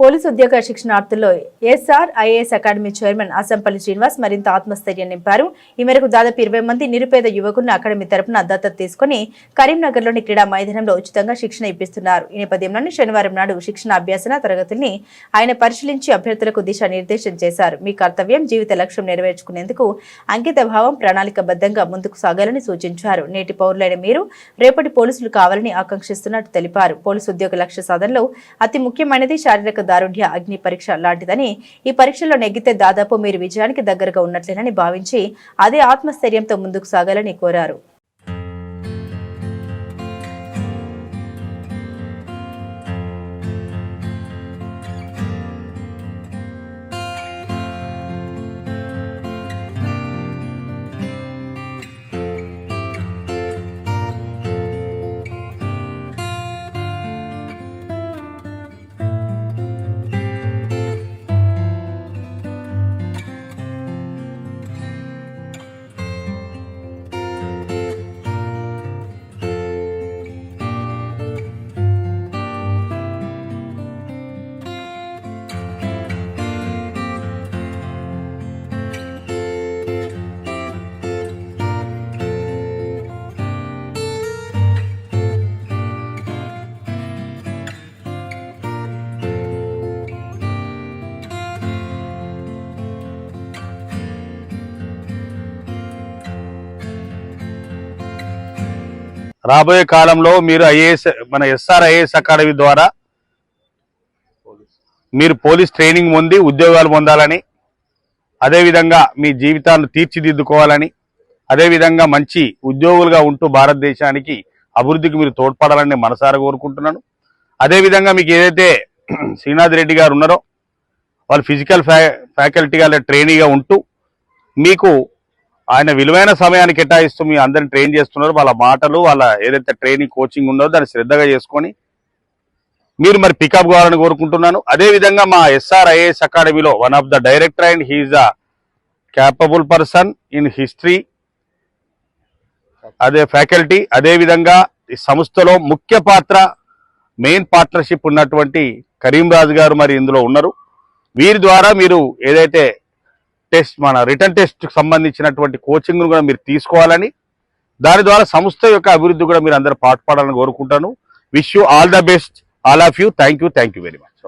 Police ఉద్యోగ శిక్షణార్థుల్లో ఎస్ఆర్ఐఏఎస్ academy chairman Asampalli Srinivas మరింత ఆత్మస్థైర్యం నింపారు. ఈ మేరకు దాదాపు 20 మంది నిరుపేద యువకులను అకాడమీ తరపున దత్తత తీసుకుని కరీంనగర్లోని క్రీడా మైదానంలో ఉచితంగా శిక్షణ ఇప్పిస్తున్నారు. ఈ నేపథ్యంలోనే శనివారం నాడు శిక్షణ అభ్యాసన తరగతుల్ని ఆయన పరిశీలించి అభ్యర్థులకు దిశానిర్దేశం చేశారు. మీ కర్తవ్యం, జీవిత లక్ష్యం నెరవేర్చుకునేందుకు అంకిత భావం, ప్రణాళికబద్ధంగా ముందుకు సాగాలని సూచించారు. నేటి పౌరులైన మీరు రేపటి పోలీసులు కావాలని ఆకాంక్షిస్తున్నట్టు తెలిపారు. పోలీసు ఉద్యోగ లక్ష్య సాధనలో అతి ముఖ్యమైనది శారీరక దారుఢ్య అగ్ని పరీక్ష లాంటిదని, ఈ పరీక్షలో నెగ్గితే దాదాపు మీరు విజయానికి దగ్గరగా ఉన్నట్లేనని భావించి అదే ఆత్మస్థైర్యంతో ముందుకు సాగాలని కోరారు. రాబోయే కాలంలో మీరు మన ఎస్ఆర్ఐఏఎస్ అకాడమీ ద్వారా మీరు పోలీస్ ట్రైనింగ్ పొంది ఉద్యోగాలు పొందాలని, అదేవిధంగా మీ జీవితాలను తీర్చిదిద్దుకోవాలని, అదేవిధంగా మంచి ఉద్యోగులుగా ఉంటూ భారతదేశానికి అభివృద్ధికి మీరు తోడ్పడాలని మనసారా కోరుకుంటున్నాను. అదేవిధంగా మీకు ఏదైతే శ్రీనాథ్ రెడ్డి గారు ఉన్నారో వాళ్ళు ఫిజికల్ ఫ్యాకల్టీగా ట్రైనీగా ఉంటూ మీకు ఆయన విలువైన సమయాన్ని కేటాయిస్తూ మీ అందరిని ట్రైన్ చేస్తున్నారు. వాళ్ళ మాటలు, వాళ్ళ ఏదైతే ట్రైనింగ్ కోచింగ్ ఉందో దాన్ని శ్రద్ధగా చేసుకొని మీరు మరి పికప్ కావాలని కోరుకుంటున్నాను. అదేవిధంగా మా ఎస్ఆర్ఐఏఎస్ అకాడమీలో one of the director and he's a capable person in history, అదే ఫ్యాకల్టీ. అదేవిధంగా ఈ సంస్థలో ముఖ్య పాత్ర, మెయిన్ పార్ట్నర్షిప్ ఉన్నటువంటి కరీం రాజు గారు మరి ఇందులో ఉన్నారు. వీరి ద్వారా మీరు ఏదైతే టెస్ట్, మన రిటర్న్ టెస్ట్ సంబంధించినటువంటి కోచింగ్ కూడా మీరు తీసుకోవాలని, దాని ద్వారా సంస్థ యొక్క అభివృద్ధి కూడా మీరు అందరూ పాటుపడాలని కోరుకుంటాను. Wish you all the best, all of you. Thank you very much.